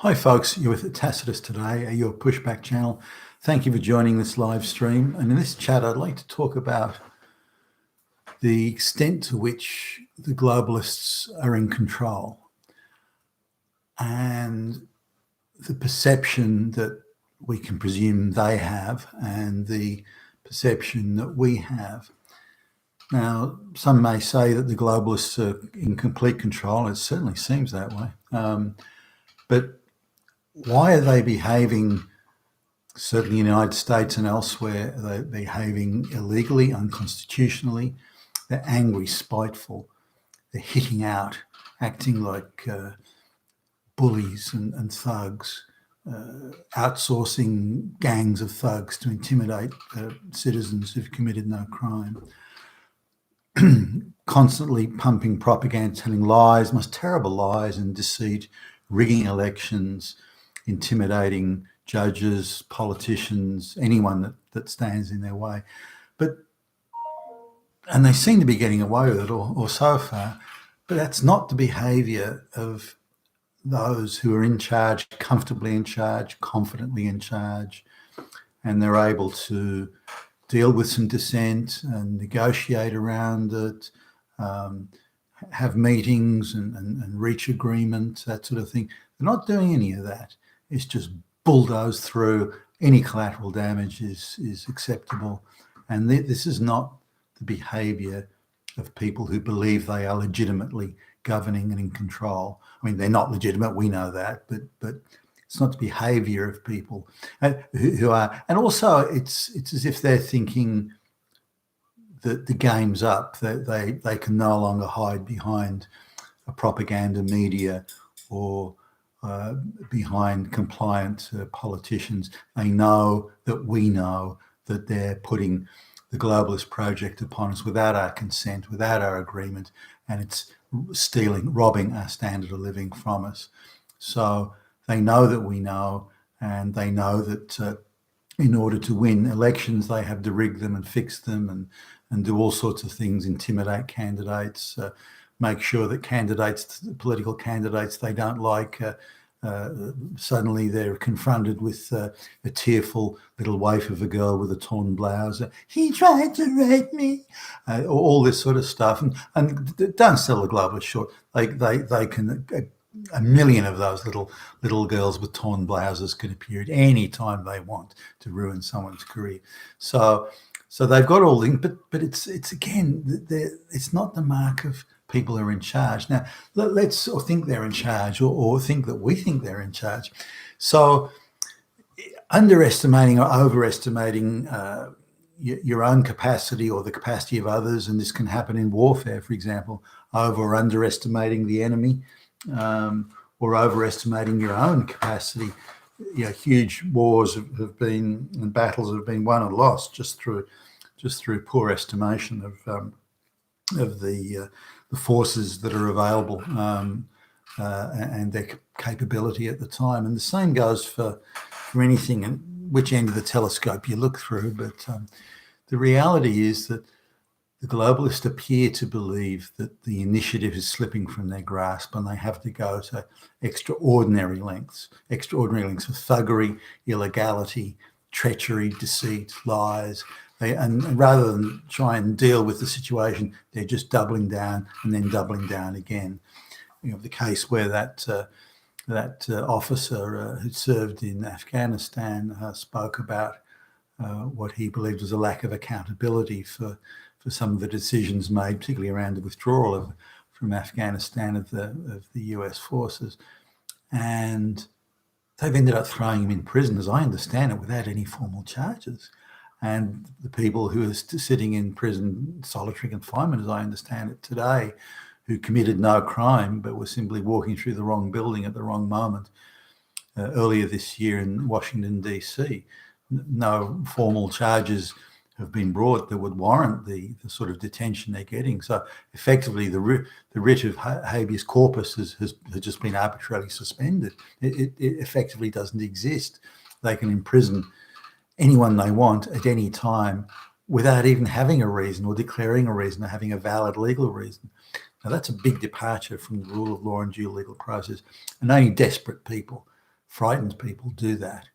Hi folks, you're with Tacitus today, your pushback channel. Thank you for joining this live stream. And in this chat, I'd like to talk about the extent to which the globalists are in control and the perception that we can presume they have and the perception that we have. Now, some may say that the globalists are in complete control. It certainly seems that way. But why are they behaving, certainly in the United States and elsewhere, they're behaving illegally, unconstitutionally? They're angry, spiteful. They're hitting out, acting like bullies and thugs, outsourcing gangs of thugs to intimidate citizens who've committed no crime. Constantly pumping propaganda, telling lies, most terrible lies and deceit, rigging elections, intimidating judges, politicians, anyone that stands in their way. And they seem to be getting away with it, or so far, but that's not the behaviour of those who are in charge, comfortably in charge, confidently in charge, and they're able to deal with some dissent and negotiate around it, have meetings and reach agreement, that sort of thing. They're not doing any of that. It's just bulldozed through. Any collateral damage is acceptable. And this is not the behaviour of people who believe they are legitimately governing and in control. I mean, they're not legitimate, we know that, but it's not the behaviour of people who are, and also it's as if they're thinking that the game's up, that they can no longer hide behind a propaganda media or behind compliant politicians. They know that we know that they're putting the globalist project upon us without our consent, without our agreement, and it's robbing our standard of living from us. So they know that we know, and they know that in order to win elections, they have to rig them and fix them and do all sorts of things, intimidate candidates, make sure that political candidates they don't like, suddenly they're confronted with a tearful little waif of a girl with a torn blouse. He tried to rape me, all this sort of stuff. And don't sell the globalists short. They can, a million of those little girls with torn blouses can appear at any time they want to ruin someone's career. So they've got all things, but it's again, it's not the mark of people who are in charge. Now, let's think they're in charge or think that we think they're in charge. So underestimating or overestimating your own capacity or the capacity of others, and this can happen in warfare, for example, over or underestimating the enemy, or overestimating your own capacity. Huge wars have been, and battles have been won and lost just through poor estimation of the forces that are available and their capability at the time. And the same goes for anything, and which end of the telescope you look through. But the reality is that the globalists appear to believe that the initiative is slipping from their grasp, and they have to go to extraordinary lengths for thuggery, illegality, treachery, deceit, lies. And rather than try and deal with the situation, they're just doubling down and then doubling down again. The case where that officer who served in Afghanistan spoke about what he believed was a lack of accountability for some of the decisions made, particularly around the withdrawal from Afghanistan of the US forces. And they've ended up throwing him in prison, as I understand it, without any formal charges. And the people who are sitting in prison, solitary confinement, as I understand it today, who committed no crime but were simply walking through the wrong building at the wrong moment earlier this year in Washington, D.C. No formal charges have been brought that would warrant the sort of detention they're getting. So effectively, the writ of habeas corpus has just been arbitrarily suspended. It effectively doesn't exist. They can imprison anyone they want at any time without even having a reason or declaring a reason or having a valid legal reason. Now, that's a big departure from the rule of law and due legal process. And only desperate people frightened people do that.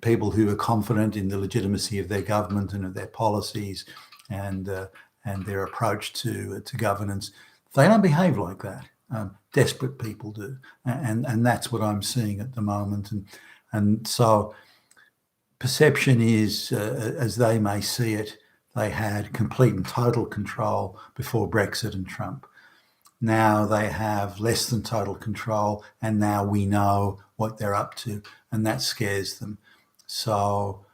People who are confident in the legitimacy of their government and of their policies and their approach to governance, they don't behave like that. Desperate people do, and that's what I'm seeing at the moment. And so perception is, as they may see it, they had complete and total control before Brexit and Trump. Now they have less than total control, and now we know what they're up to, and that scares them. So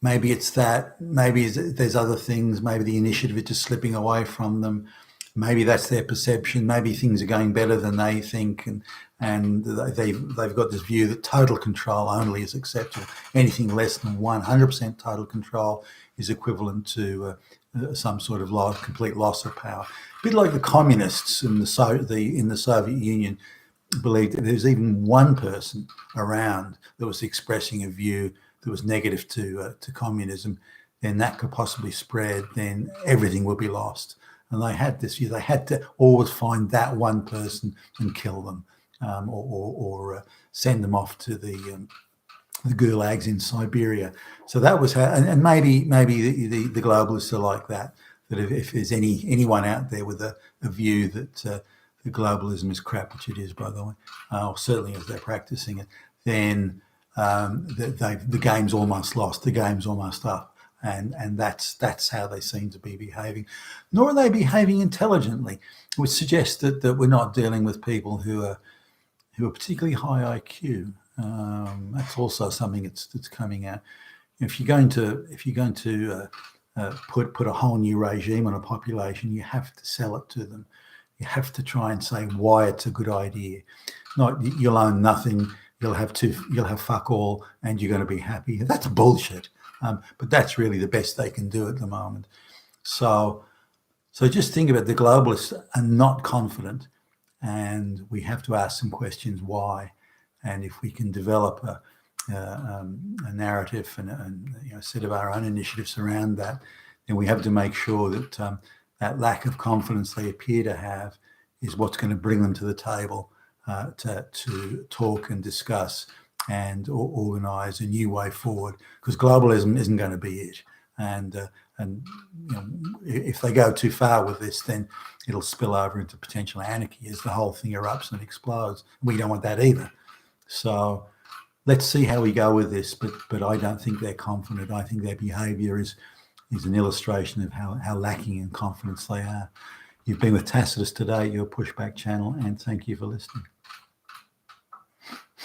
maybe it's that, maybe there's other things, maybe the initiative is just slipping away from them. Maybe that's their perception. Maybe things are going better than they think, and they've got this view that total control only is acceptable. Anything less than 100% total control is equivalent to some sort of complete loss of power. A bit like the communists in the Soviet Union believed that there's even one person around that was expressing a view that was negative to communism, then that could possibly spread, then everything would be lost. And they had this view. They had to always find that one person and kill them, or send them off to the gulags in Siberia. So that was how. And maybe the globalists are like that. That if there's anyone out there with a view that the globalism is crap, which it is, by the way, or certainly as they're practicing it, then the game's almost lost. The game's almost up. And that's how they seem to be behaving. Nor are they behaving intelligently, which suggests that we're not dealing with people who are particularly high IQ. That's also something that's coming out. If you're going to put a whole new regime on a population, you have to sell it to them. You have to try and say why it's a good idea. Not you'll own nothing, you'll have fuck all, and you're going to be happy. That's bullshit. But that's really the best they can do at the moment. So just think about it. The globalists are not confident, and we have to ask some questions why. And if we can develop a narrative and a set of our own initiatives around that, then we have to make sure that that lack of confidence they appear to have is what's going to bring them to the table to talk and discuss and organise a new way forward, because globalism isn't going to be it. And if they go too far with this, then it'll spill over into potential anarchy as the whole thing erupts and explodes. We don't want that either. So let's see how we go with this. But I don't think they're confident. I think their behaviour is an illustration of how lacking in confidence they are. You've been with Tacitus today, your Pushback channel, and thank you for listening.